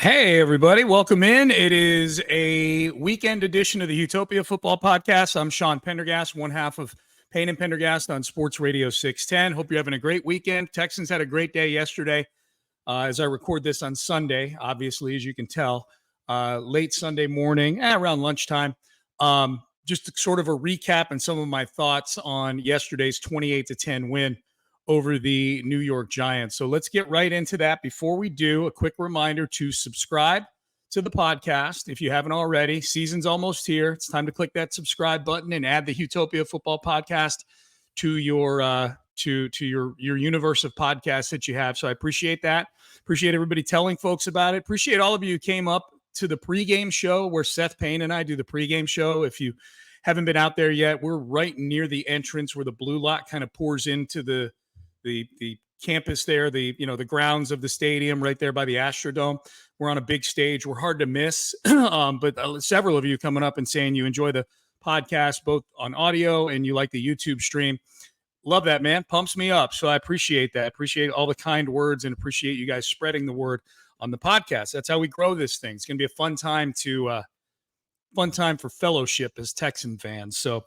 Hey, everybody. Welcome in. It is a weekend edition of the Utopia Football Podcast. I'm Sean Pendergast, one half of Payne and Pendergast on Sports Radio 610. Hope you're having a great weekend. Texans had a great day yesterday. As I record this on Sunday, obviously, as you can tell, late Sunday morning, around lunchtime. Just sort of a recap and some of my thoughts on yesterday's 28-10 win over the New York Giants. So let's get right into that. Before we do, a quick reminder to subscribe to the podcast. If you haven't already, season's almost here. It's time to click that subscribe button and add the Utopia Football Podcast to your your universe of podcasts that you have. So I appreciate that. Appreciate everybody telling folks about it. Appreciate all of you who came up to the pregame show where Seth Payne and I do the pregame show. If you haven't been out there yet, we're right near the entrance where the blue lot kind of pours into the campus there, the grounds of the stadium right there by the Astrodome. We're on a big stage. We're hard to miss. But several of you coming up and saying you enjoy the podcast both on audio and you like the YouTube stream. Love that, man. Pumps me up. So I appreciate that. Appreciate all the kind words and appreciate you guys spreading the word on the podcast. That's how we grow this thing. It's going to be a fun time for fellowship as Texan fans. So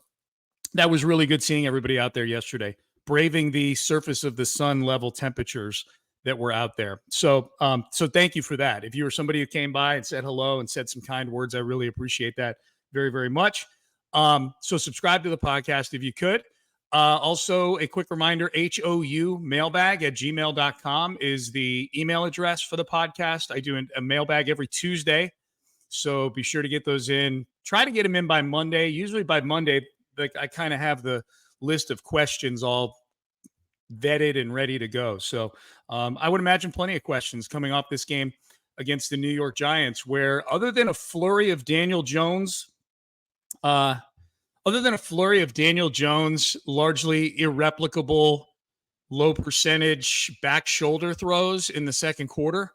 that was really good seeing everybody out there yesterday, braving the surface of the sun level temperatures that were out there. So thank you for that. If you were somebody who came by and said hello and said some kind words, I really appreciate that very, very much. So subscribe to the podcast if you could. Also, a quick reminder, houmailbag@gmail.com is the email address for the podcast. I do a mailbag every Tuesday, so be sure to get those in. Try to get them in by Monday. Usually by Monday, I kind of have the list of questions all vetted and ready to go. So I would imagine plenty of questions coming off this game against the New York Giants, where other than a flurry of Daniel Jones, largely irreplicable, low percentage back shoulder throws in the second quarter,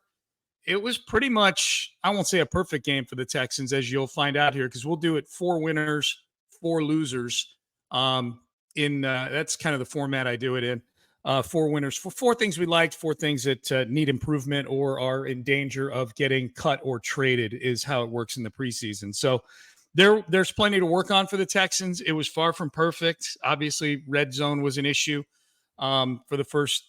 it was pretty much, I won't say a perfect game for the Texans, as you'll find out here, because we'll do it 4 winners, 4 losers. That's kind of the format I do it in. 4 winners for 4 things we liked, 4 things that need improvement or are in danger of getting cut or traded is how it works in the preseason. So there's plenty to work on for the Texans. It was far from perfect. Obviously, red zone was an issue for the first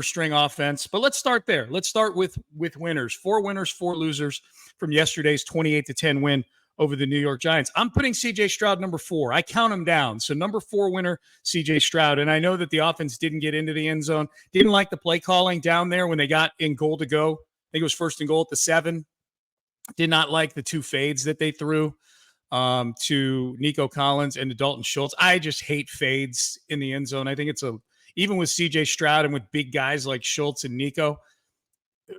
string offense. But let's start there. Let's start with winners. 4 winners, 4 losers from yesterday's 28-10 win over the New York Giants. I'm putting CJ Stroud number 4. I count him down. So number 4 winner, CJ Stroud. And I know that the offense didn't get into the end zone. Didn't like the play calling down there when they got in goal to go. I think it was first and goal at the 7. Did not like the 2 fades that they threw to Nico Collins and to Dalton Schultz. I just hate fades in the end zone. I think even with CJ Stroud and with big guys like Schultz and Nico,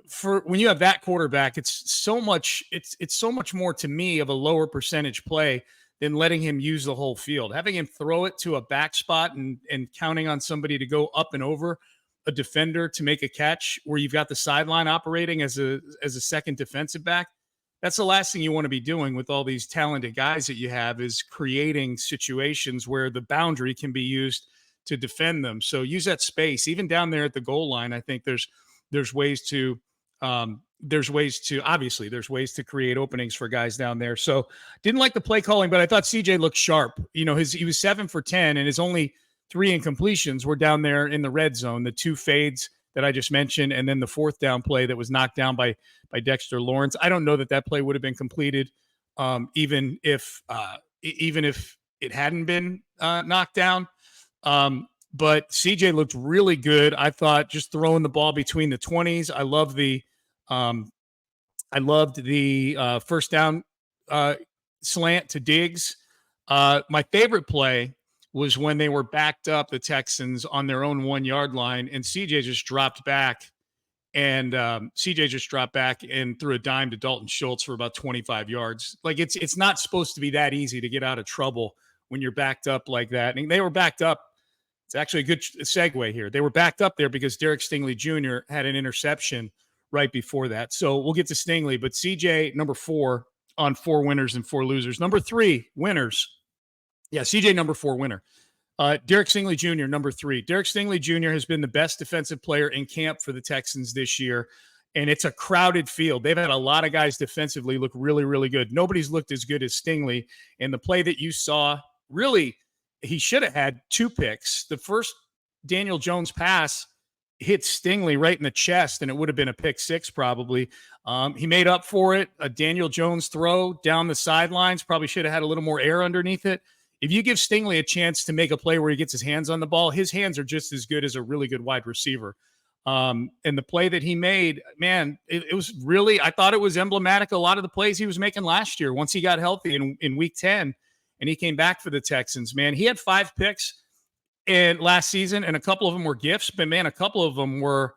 for when you have that quarterback, it's so much more to me of a lower percentage play than letting him use the whole field. Having him throw it to a back spot and counting on somebody to go up and over a defender to make a catch where you've got the sideline operating as a second defensive back. That's the last thing you want to be doing with all these talented guys that you have, is creating situations where the boundary can be used to defend them. So use that space, even down there at the goal line. I think there's ways to create openings for guys down there. So didn't like the play calling, but I thought CJ looked sharp. He was 7 for 10 and his only 3 incompletions were down there in the red zone, the 2 fades that I just mentioned, and then the 4th down play that was knocked down by Dexter Lawrence. I don't know that play would have been completed, even if it hadn't been knocked down. But CJ looked really good. I thought just throwing the ball between the 20s. I loved the first down slant to Diggs. My favorite play was when they were backed up, the Texans, on their own 1-yard line, and CJ just dropped back and threw a dime to Dalton Schultz for about 25 yards. Like, it's not supposed to be that easy to get out of trouble when you're backed up like that. And they were backed up. It's actually a good segue here. They were backed up there because Derek Stingley Jr. had an interception right before that. So we'll get to Stingley, but CJ, number 4 on 4 winners and 4 losers. Number 3 winners. Yeah, CJ, number 4 winner. Derek Stingley Jr., number 3. Derek Stingley Jr. has been the best defensive player in camp for the Texans this year. and it's a crowded field. They've had a lot of guys defensively look really, really good. Nobody's looked as good as Stingley. And the play that you saw, really, he should have had 2 picks. The first Daniel Jones pass hit Stingley right in the chest, and it would have been a pick 6 probably. He made up for it. A Daniel Jones throw down the sidelines probably should have had a little more air underneath it. If you give Stingley a chance to make a play where he gets his hands on the ball, his hands are just as good as a really good wide receiver. And the play that he made, man, it was really, I thought it was emblematic of a lot of the plays he was making last year once he got healthy in week 10 and he came back for the Texans. Man, he had 5 picks in last season, and a couple of them were gifts, but man, a couple of them were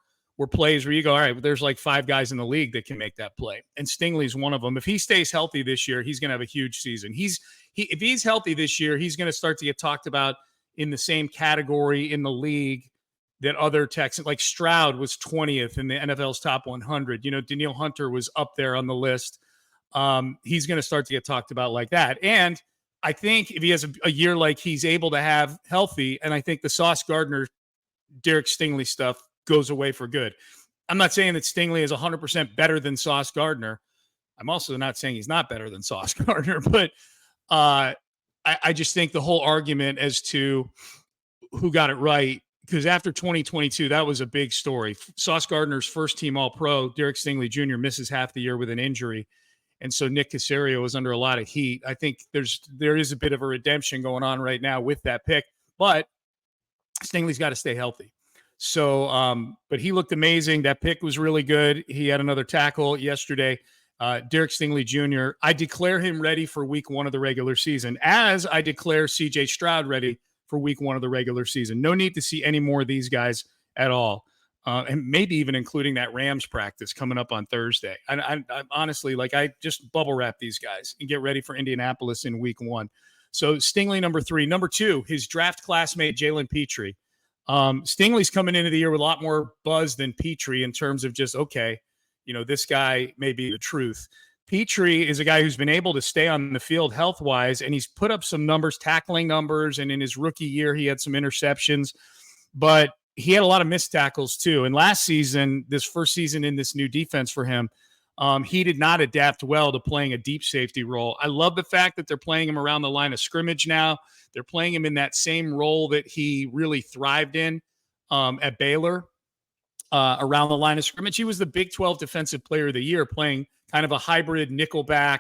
plays where you go, all right, there's like 5 guys in the league that can make that play. And Stingley's one of them. If he stays healthy this year, he's going to have a huge season. If he's healthy this year, he's going to start to get talked about in the same category in the league that other Texans, like Stroud was 20th in the NFL's top 100. Danielle Hunter was up there on the list. He's going to start to get talked about like that. And I think if he has a year like he's able to have healthy, and I think the Sauce Gardner, Derek Stingley stuff goes away for good. I'm not saying that Stingley is 100% better than Sauce Gardner. I'm also not saying he's not better than Sauce Gardner, but I just think the whole argument as to who got it right, because after 2022, that was a big story. Sauce Gardner's first team All-Pro, Derek Stingley Jr. misses half the year with an injury. And so Nick Caserio is under a lot of heat. I think there is a bit of a redemption going on right now with that pick, but Stingley's got to stay healthy. So, but he looked amazing. That pick was really good. He had another tackle yesterday. Derek Stingley Jr., I declare him ready for week 1 of the regular season, as I declare CJ Stroud ready for week 1 of the regular season. No need to see any more of these guys at all. And maybe even including that Rams practice coming up on Thursday. I honestly, I just bubble wrap these guys and get ready for Indianapolis in week 1. So Stingley, number 3. Number 2, his draft classmate, Jalen Pitre. Stingley's coming into the year with a lot more buzz than Pitre in terms of just, okay, this guy may be the truth. Pitre is a guy who's been able to stay on the field health-wise, and he's put up some numbers, tackling numbers, and in his rookie year, he had some interceptions. But he had a lot of missed tackles too. And last season, this first season in this new defense for him, he did not adapt well to playing a deep safety role. I love the fact that they're playing him around the line of scrimmage now. They're playing him in that same role that he really thrived in at Baylor, around the line of scrimmage. He was the Big 12 Defensive Player of the Year, playing kind of a hybrid nickelback,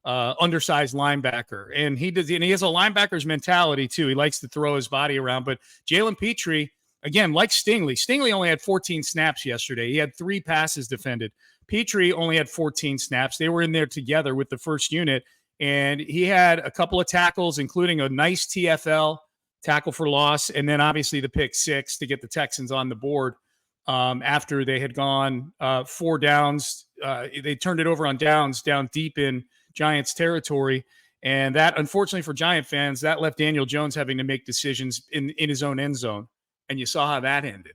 undersized linebacker. And he has a linebacker's mentality too. He likes to throw his body around. But Jalen Pitre, again, like Stingley only had 14 snaps yesterday. He had 3 passes defended. Pitre only had 14 snaps. They were in there together with the first unit, and he had a couple of tackles, including a nice TFL, tackle for loss, and then obviously the pick 6 to get the Texans on the board after they had gone 4 downs. They turned it over on downs down deep in Giants territory, and that, unfortunately for Giant fans, that left Daniel Jones having to make decisions in his own end zone. And you saw how that ended.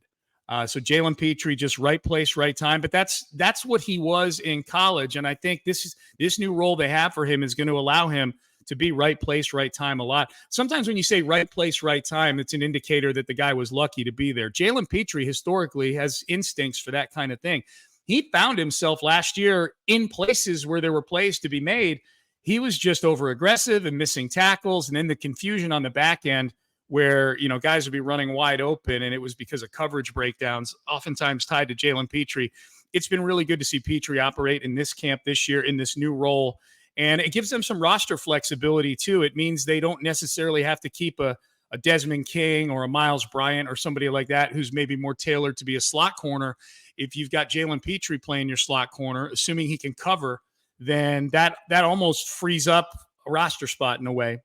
So Jalen Pitre, just right place, right time. But that's what he was in college. And I think this new role they have for him is going to allow him to be right place, right time a lot. Sometimes when you say right place, right time, it's an indicator that the guy was lucky to be there. Jalen Pitre historically has instincts for that kind of thing. He found himself last year in places where there were plays to be made. He was just over aggressive and missing tackles, and then the confusion on the back end where, guys would be running wide open, and it was because of coverage breakdowns, oftentimes tied to Jalen Pitre. It's been really good to see Pitre operate in this camp this year in this new role, and it gives them some roster flexibility too. It means they don't necessarily have to keep a Desmond King or a Miles Bryant or somebody like that who's maybe more tailored to be a slot corner. If you've got Jalen Pitre playing your slot corner, assuming he can cover, then that almost frees up a roster spot in a way.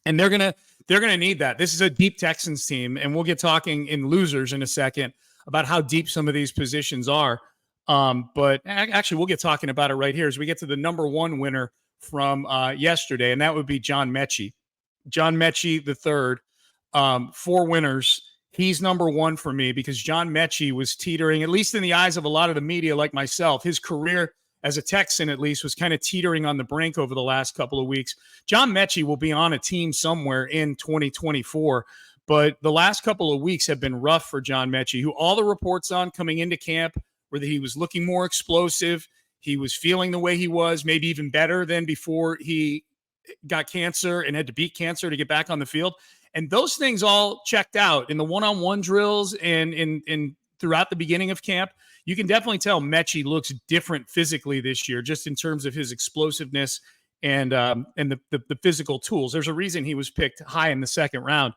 And they're gonna need that. This is a deep Texans team, and we'll get talking in losers in a second about how deep some of these positions are. But actually, we'll get talking about it right here as we get to the number 1 winner from yesterday, and that would be John Metchie. John Metchie the third, 4 winners. He's number 1 for me because John Metchie was teetering, at least in the eyes of a lot of the media like myself. His career as a Texan, at least, was kind of teetering on the brink over the last couple of weeks. John Metchie will be on a team somewhere in 2024, but the last couple of weeks have been rough for John Metchie, who all the reports on coming into camp where he was looking more explosive. He was feeling the way he was, maybe even better than before he got cancer and had to beat cancer to get back on the field. And those things all checked out in the one-on-one drills and in throughout the beginning of camp. You can definitely tell Metchie looks different physically this year, just in terms of his explosiveness and the physical tools. There's a reason he was picked high in the second round.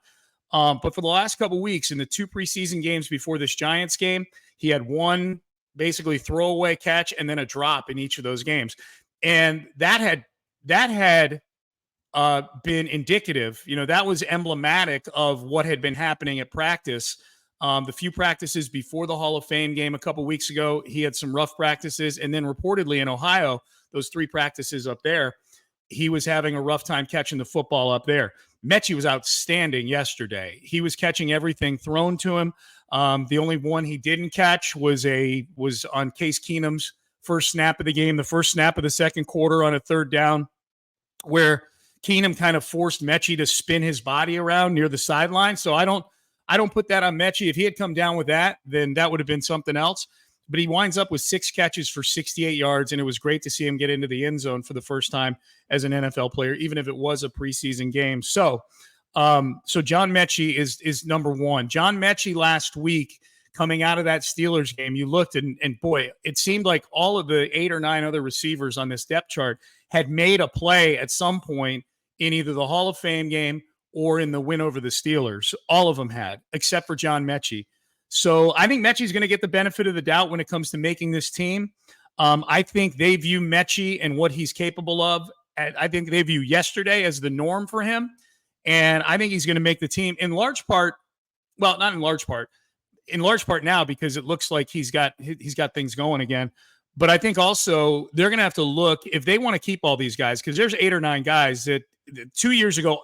But for the last couple of weeks, in the 2 preseason games before this Giants game, he had one basically throwaway catch and then a drop in each of those games. And that had been indicative. That was emblematic of what had been happening at practice. The few practices before the Hall of Fame game a couple weeks ago, he had some rough practices. And then reportedly in Ohio, those 3 practices up there, he was having a rough time catching the football up there. Metchie was outstanding yesterday. He was catching everything thrown to him. The only one he didn't catch was on Case Keenum's first snap of the game, the first snap of the second quarter on a third down, where Keenum kind of forced Metchie to spin his body around near the sideline. So I don't put that on Metchie. If he had come down with that, then that would have been something else. But he winds up with 6 catches for 68 yards, and it was great to see him get into the end zone for the first time as an NFL player, even if it was a preseason game. So John Metchie is number one. John Metchie last week, coming out of that Steelers game, you looked and boy, it seemed like all of the 8 or 9 other receivers on this depth chart had made a play at some point in either the Hall of Fame game or in the win over the Steelers. All of them had, except for John Metchie. So I think Metchie's going to get the benefit of the doubt when it comes to making this team. I think they view Metchie and what he's capable of. I think they view yesterday as the norm for him. And I think he's going to make the team in large part. Well, not in large part now, because it looks like he's got things going again. But I think also they're going to have to look if they want to keep all these guys, because there's 8 or 9 guys that 2 years ago,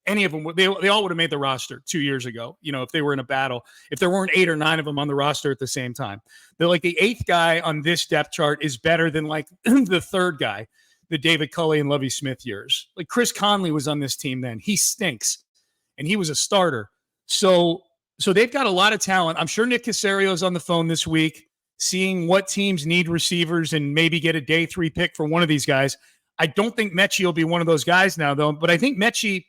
any of them, they all would have made the roster 2 years ago, if they were in a battle, if there weren't 8 or 9 of them on the roster at the same time. They're like the 8th guy on this depth chart is better than like the 3rd guy, the David Culley and Lovie Smith years. Like Chris Conley was on this team then. He stinks, and he was a starter. So they've got a lot of talent. I'm sure Nick Caserio is on the phone this week, seeing what teams need receivers and maybe get a day 3 pick for one of these guys. I don't think Metchie will be one of those guys now, though, but I think Metchie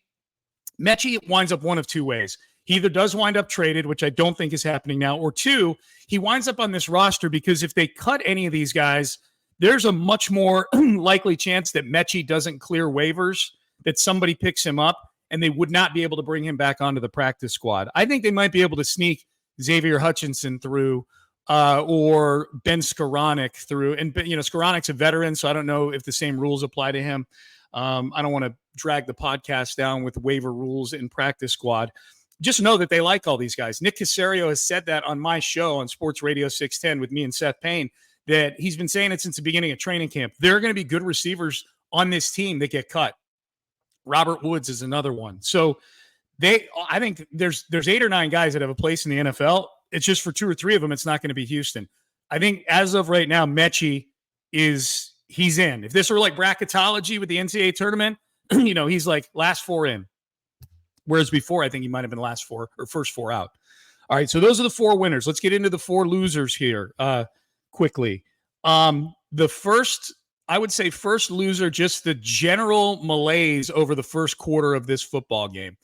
winds up one of 2 ways. He either does wind up traded, which I don't think is happening now, or 2, he winds up on this roster because if they cut any of these guys, there's a much more likely chance that Metchie doesn't clear waivers, that somebody picks him up, and they would not be able to bring him back onto the practice squad. I think they might be able to sneak Xavier Hutchinson through or Ben Skoranek through. And, Skoranek's a veteran, so I don't know if the same rules apply to him. I don't want to drag the podcast down with waiver rules in practice squad. Just know that they like all these guys. Nick Caserio has said that on my show on Sports Radio 610 with me and Seth Payne, that he's been saying it since the beginning of training camp. There are going to be good receivers on this team that get cut. Robert Woods is another one. So I think there's 8 or 9 guys that have a place in the NFL. It's just for 2 or 3 of them, it's not going to be Houston. I think as of right now, Metchie he's in. If this were like bracketology with the NCAA tournament, he's like last 4 in. Whereas before, I think he might have been last 4 or first 4 out. All right, so those are the 4 winners. Let's get into the 4 losers here quickly. The first loser, just the general malaise over the first quarter of this football game.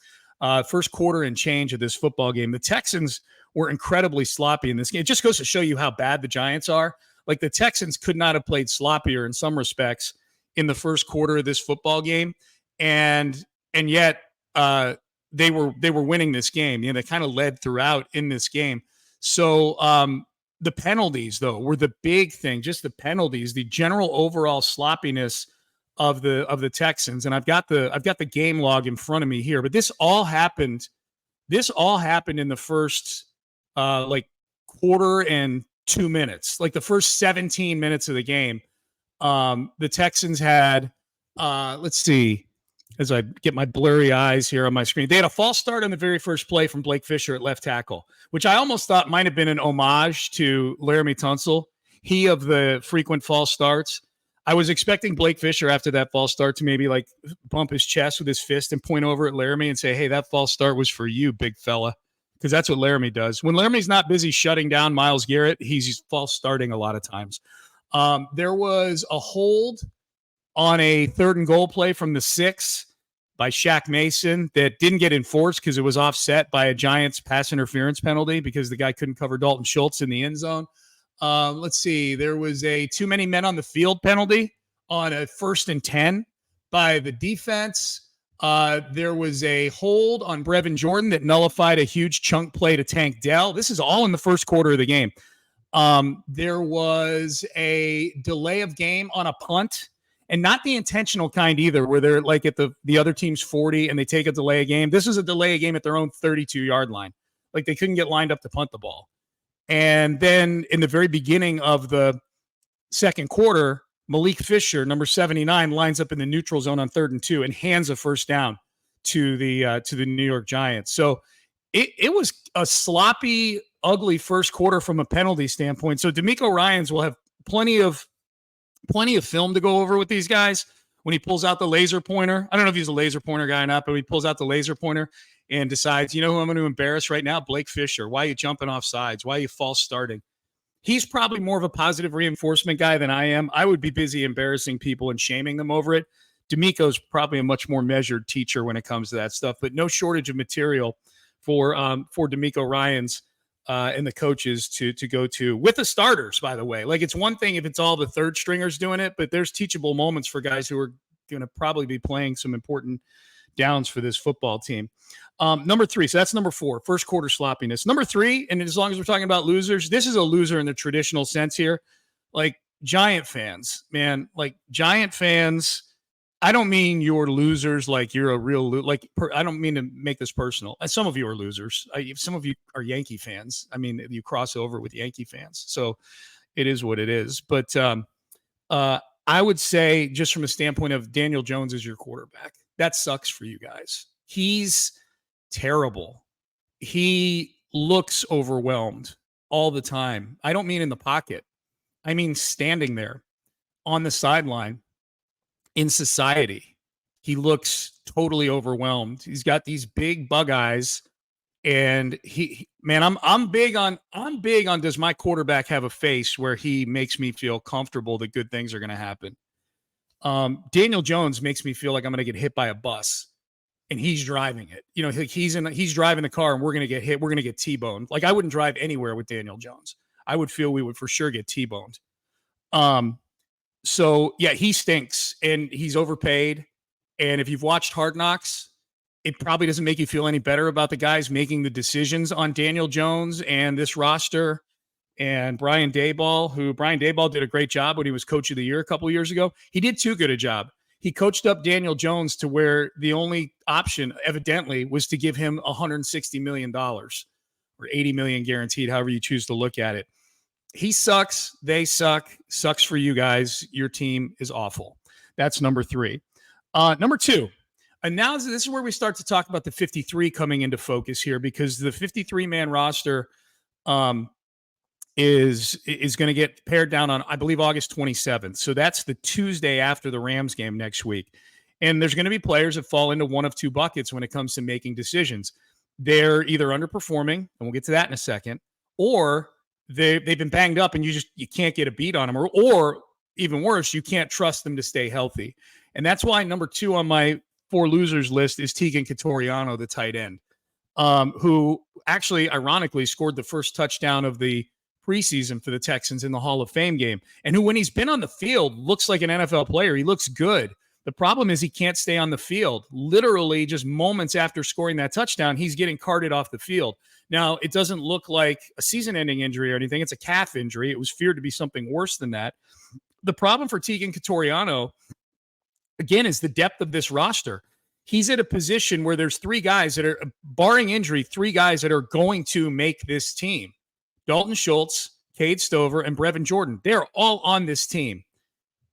First quarter and change of this football game. The Texans were incredibly sloppy in this game. It just goes to show you how bad the Giants are. Like the Texans could not have played sloppier in some respects in the first quarter of this football game. And yet they were winning this game. They kind of led throughout in this game. So the penalties, though, were the big thing. Just the penalties, the general overall sloppiness of the Texans. And I've got the game log in front of me here. But this all happened in the first quarter and 2 minutes, like the first 17 minutes of the game. The Texans had, let's see, as I get my blurry eyes here on my screen, they had a false start on the very first play from Blake Fisher at left tackle, which I almost thought might have been an homage to Laramie Tunsil, he of the frequent false starts. I was expecting Blake Fisher after that false start to maybe like bump his chest with his fist and point over at Laramie and say, hey, that false start was for you, big fella. because that's what Laramie does. When Laramie's not busy shutting down Myles Garrett, he's false starting a lot of times. There was a hold on a 3rd and goal play from the 6 by Shaq Mason that didn't get enforced because it was offset by a Giants pass interference penalty because the guy couldn't cover Dalton Schultz in the end zone. Let's see. There was a too many men on the field penalty on a 1st and 10 by the defense. There was a hold on Brevin Jordan that nullified a huge chunk play to Tank Dell. This is all in the first quarter of the game. There was a delay of game on a punt, and not the intentional kind either, where they're like at the other team's 40 and they take a delay of game. This was a delay of game at their own 32-yard line. Like they couldn't get lined up to punt the ball. And then in the very beginning of the second quarter, Malik Fisher, number 79, lines up in the neutral zone on 3rd and 2 and hands a first down to the New York Giants. So it was a sloppy, ugly first quarter from a penalty standpoint. So DeMeco Ryans will have plenty of film to go over with these guys when he pulls out the laser pointer. I don't know if he's a laser pointer guy or not, but when he pulls out the laser pointer and decides, you know who I'm going to embarrass right now? Blake Fisher. Why are you jumping off sides? Why are you false starting? He's probably more of a positive reinforcement guy than I am. I would be busy embarrassing people and shaming them over it. DeMeco's probably a much more measured teacher when it comes to that stuff, but no shortage of material for DeMeco Ryans and the coaches to go to with the starters, by the way. Like, it's one thing if it's all the third stringers doing it, but there's teachable moments for guys who are going to probably be playing some important downs for this football team. Number 3. So that's number 4, first quarter sloppiness. Number 3, and as long as we're talking about losers, this is a loser in the traditional sense here. Like, Giant fans, man, like Giant fans, I don't mean you're losers like you're a real I don't mean to make this personal. Some of you are losers. Some of you are Yankee fans. I mean, you cross over with Yankee fans. So it is what it is. But I would say, just from a standpoint of Daniel Jones as your quarterback, that sucks for you guys. He's terrible. He looks overwhelmed all the time. I don't mean in the pocket. I mean standing there on the sideline in society. He looks totally overwhelmed. He's got these big bug eyes, and I'm big on does my quarterback have a face where he makes me feel comfortable that good things are going to happen? Daniel Jones makes me feel like I'm going to get hit by a bus, and he's driving it. You know, he's driving the car, and we're going to get hit. We're going to get T-boned. Like, I wouldn't drive anywhere with Daniel Jones. I would feel we would for sure get T-boned. So yeah, he stinks, and he's overpaid. And if you've watched Hard Knocks, it probably doesn't make you feel any better about the guys making the decisions on Daniel Jones and this roster. And Brian Daboll did a great job when he was coach of the year a couple of years ago. He did too good a job. He coached up Daniel Jones to where the only option evidently was to give him $160 million or $80 million guaranteed, however you choose to look at it. He sucks. They suck. Sucks for you guys. Your team is awful. That's number 3. Number 2. And now this is where we start to talk about the 53 coming into focus here, because the 53-man roster is going to get pared down on, I believe, August 27th. So that's the Tuesday after the Rams game next week. And there's going to be players that fall into one of two buckets when it comes to making decisions. They're either underperforming, and we'll get to that in a second, or they've been banged up and you can't get a beat on them, or even worse, you can't trust them to stay healthy. And that's why number 2 on my 4 losers list is Teagan Quitoriano, the tight end, who actually, ironically, scored the first touchdown of the preseason for the Texans in the Hall of Fame game, and who, when he's been on the field, looks like an NFL player. He looks good. The problem is he can't stay on the field. Literally, just moments after scoring that touchdown, he's getting carted off the field. Now, it doesn't look like a season-ending injury or anything. It's a calf injury. It was feared to be something worse than that. The problem for Teagan Quitoriano, again, is the depth of this roster. He's at a position where there's 3 guys that are, barring injury, 3 guys that are going to make this team. Dalton Schultz, Cade Stover, and Brevin Jordan. They're all on this team.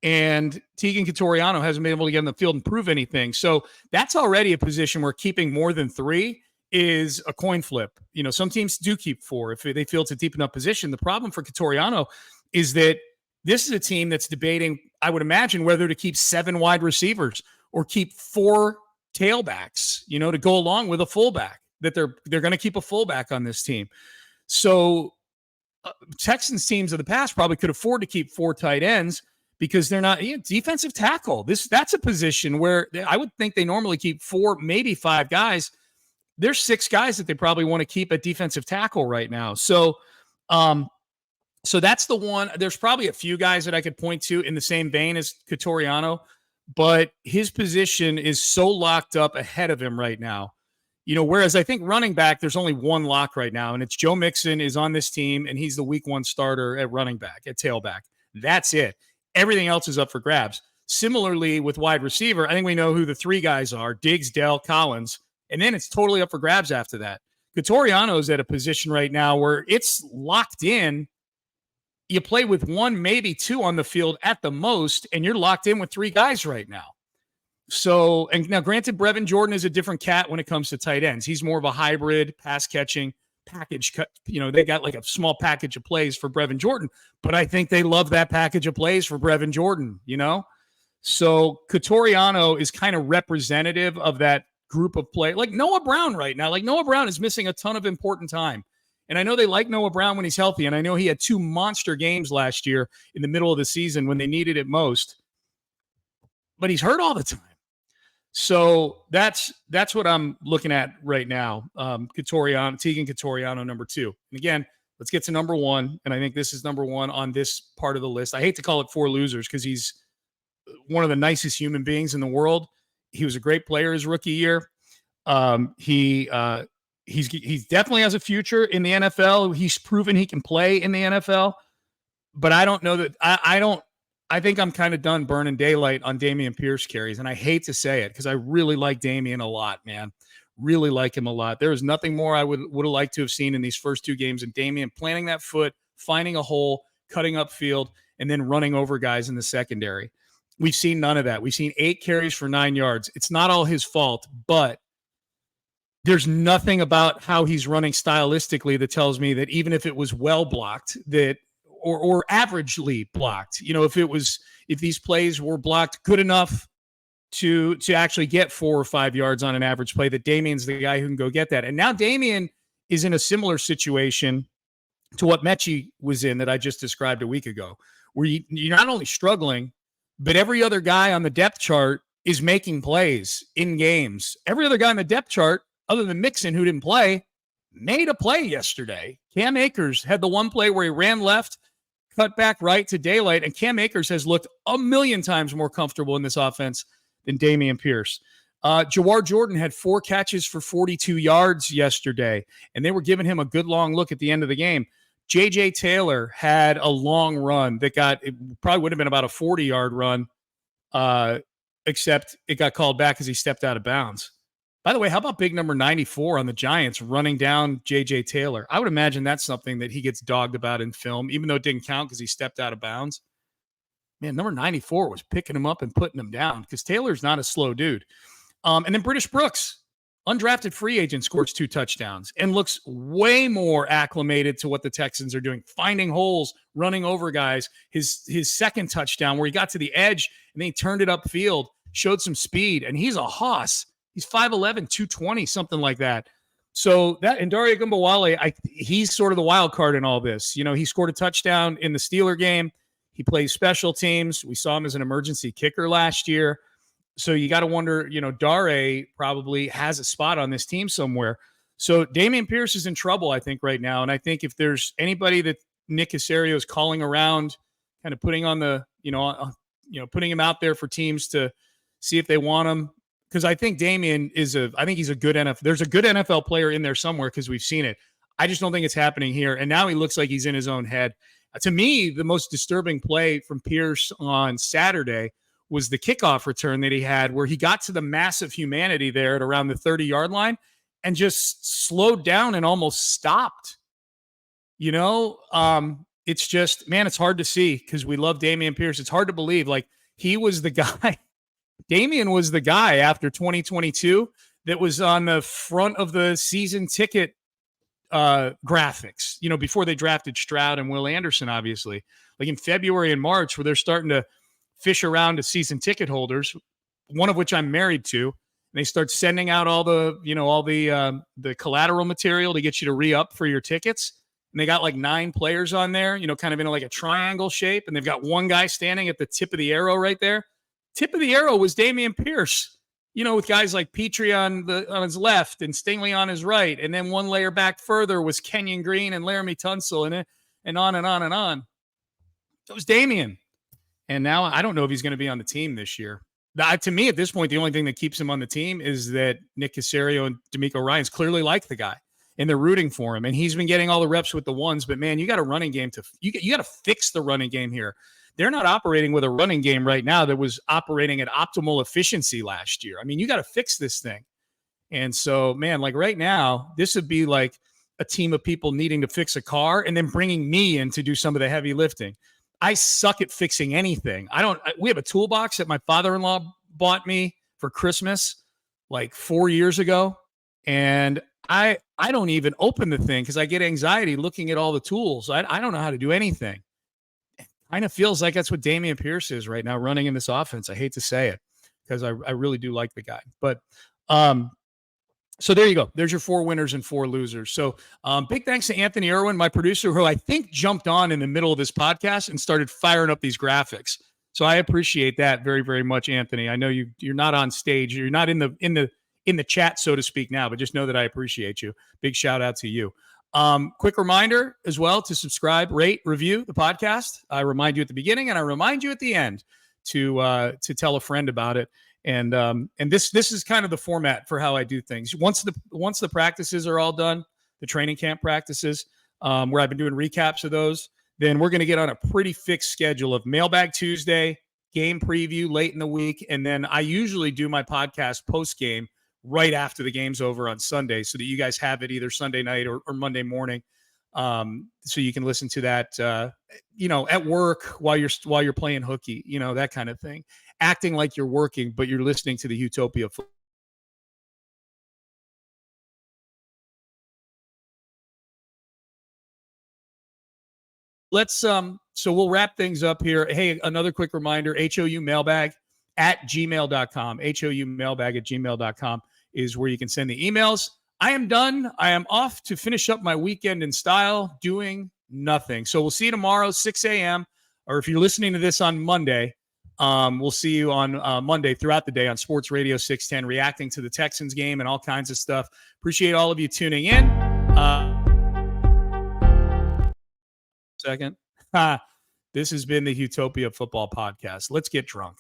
And Teagan Quitoriano hasn't been able to get on the field and prove anything. So that's already a position where keeping more than 3 is a coin flip. You know, some teams do keep 4 if they feel it's a deep enough position. The problem for Quitoriano is that this is a team that's debating, I would imagine, whether to keep 7 wide receivers or keep 4 tailbacks, you know, to go along with a fullback. that they're going to keep a fullback on this team. So Texans teams of the past probably could afford to keep 4 tight ends because they're not defensive tackle. That's a position where I would think they normally keep 4, maybe 5 guys. There's 6 guys that they probably want to keep at defensive tackle right now. So that's the one. There's probably a few guys that I could point to in the same vein as Quitoriano, but his position is so locked up ahead of him right now. Whereas I think running back, there's only one lock right now, and it's Joe Mixon is on this team, and he's the week 1 starter at running back, at tailback. That's it. Everything else is up for grabs. Similarly, with wide receiver, I think we know who the 3 guys are, Diggs, Dell, Collins, and then it's totally up for grabs after that. Quitoriano is at a position right now where it's locked in. You play with 1, maybe 2 on the field at the most, and you're locked in with 3 guys right now. So, and now granted, Brevin Jordan is a different cat when it comes to tight ends. He's more of a hybrid pass catching package. They got like a small package of plays for Brevin Jordan, but I think they love that package of plays for Brevin Jordan, So Quitoriano is kind of representative of that group of play. Like Noah Brown right now. Like Noah Brown is missing a ton of important time. And I know they like Noah Brown when he's healthy, and I know he had 2 monster games last year in the middle of the season when they needed it most. But he's hurt all the time. So that's what I'm looking at right now. Teagan Quitoriano, number 2. And again, let's get to number 1. And I think this is number 1 on this part of the list. I hate to call it 4 losers because he's one of the nicest human beings in the world. He was a great player his rookie year. He definitely has a future in the NFL. He's proven he can play in the NFL. But I don't know that I think I'm kind of done burning daylight on Damien Pierce carries, and I hate to say it because I really like Damien a lot, man. Really like him a lot. There is nothing more I would have liked to have seen in these first 2 games than Damien planting that foot, finding a hole, cutting up field, and then running over guys in the secondary. We've seen none of that. We've seen 8 carries for 9 yards. It's not all his fault, but there's nothing about how he's running stylistically that tells me that even if it was well blocked, that or averagely blocked, if these plays were blocked good enough to actually get 4 or 5 yards on an average play, that Damien's the guy who can go get that. And now Damien is in a similar situation to what Metchie was in that I just described a week ago, where you're not only struggling, but every other guy on the depth chart is making plays in games. Every other guy on the depth chart, other than Mixon, who didn't play, made a play yesterday. Cam Akers had the one play where he ran left, cut back right to daylight, and Cam Akers has looked a million times more comfortable in this offense than Damien Pierce. Jawar Jordan had 4 catches for 42 yards yesterday, and they were giving him a good long look at the end of the game. J.J. Taylor had a long run it probably would have been about a 40-yard run, except it got called back because he stepped out of bounds. By the way, how about big number 94 on the Giants running down J.J. Taylor? I would imagine that's something that he gets dogged about in film, even though it didn't count because he stepped out of bounds. Man, number 94 was picking him up and putting him down because Taylor's not a slow dude. And then British Brooks, undrafted free agent, scores 2 touchdowns and looks way more acclimated to what the Texans are doing, finding holes, running over guys. His second touchdown where he got to the edge and then he turned it upfield, showed some speed, and he's a hoss. He's 5'11", 220, something like that. So that, and Dare Ogunbowale, he's sort of the wild card in all this. He scored a touchdown in the Steeler game. He plays special teams. We saw him as an emergency kicker last year. So you got to wonder, Dare probably has a spot on this team somewhere. So Damien Pierce is in trouble, I think, right now. And I think if there's anybody that Nick Caserio is calling around, kind of putting on the, putting him out there for teams to see if they want him. Because I think Damien he's a good NFL. There's a good NFL player in there somewhere because we've seen it. I just don't think it's happening here. And now he looks like he's in his own head. To me, the most disturbing play from Pierce on Saturday was the kickoff return that he had where he got to the massive humanity there at around the 30-yard line and just slowed down and almost stopped. It's just, man, it's hard to see because we love Damien Pierce. It's hard to believe. Like, he was the guy. Damien was the guy after 2022 that was on the front of the season ticket graphics, before they drafted Stroud and Will Anderson, obviously. Like in February and March, where they're starting to fish around to season ticket holders, one of which I'm married to. And they start sending out all the collateral material to get you to re-up for your tickets. And they got like 9 players on there, kind of in like a triangle shape. And they've got one guy standing at the tip of the arrow right there. Tip of the arrow was Damien Pierce, with guys like Pitre on his left and Stingley on his right. And then one layer back further was Kenyon Green and Laramie Tunsil and on and on and on. So it was Damien. And now I don't know if he's going to be on the team this year. To me, at this point, the only thing that keeps him on the team is that Nick Caserio and D'Amico Ryans clearly like the guy. And they're rooting for him. And he's been getting all the reps with the ones. But, man, you got a running game you got to fix the running game here. They're not operating with a running game right now that was operating at optimal efficiency last year. I mean, you got to fix this thing. And so, man, like right now, this would be like a team of people needing to fix a car and then bringing me in to do some of the heavy lifting. I suck at fixing anything. We have a toolbox that my father-in-law bought me for Christmas like 4 years ago. And I don't even open the thing because I get anxiety looking at all the tools. I don't know how to do anything. It kind of feels like that's what Damien Pierce is right now running in this offense. I hate to say it because I really do like the guy. But so there you go. There's your 4 winners and 4 losers. So big thanks to Anthony Irwin, my producer, who I think jumped on in the middle of this podcast and started firing up these graphics. So I appreciate that very, very much, Anthony. I know you're not on stage. You're not in the chat, so to speak, now, but just know that I appreciate you. Big shout out to you. Quick reminder as well to subscribe, rate, review the podcast. I remind you at the beginning and I remind you at the end to tell a friend about it. And this is kind of the format for how I do things. Once the practices are all done, the training camp practices, where I've been doing recaps of those, then we're going to get on a pretty fixed schedule of Mailbag Tuesday, game preview late in the week, and then I usually do my podcast post game right after the game's over on Sunday, so that you guys have it either Sunday night or Monday morning, so you can listen to that, at work while you're playing hooky, that kind of thing, acting like you're working, but you're listening to the Utopia. So we'll wrap things up here. Hey, another quick reminder, HOU mailbag at gmail.com. HOU mailbag at gmail.com is where you can send the emails. I am done. I am off to finish up my weekend in style, doing nothing. So we'll see you tomorrow, 6 a.m. Or if you're listening to this on Monday, we'll see you on Monday throughout the day on Sports Radio 610, reacting to the Texans game and all kinds of stuff. Appreciate all of you tuning in. Second. This has been the Utopia Football Podcast. Let's get drunk.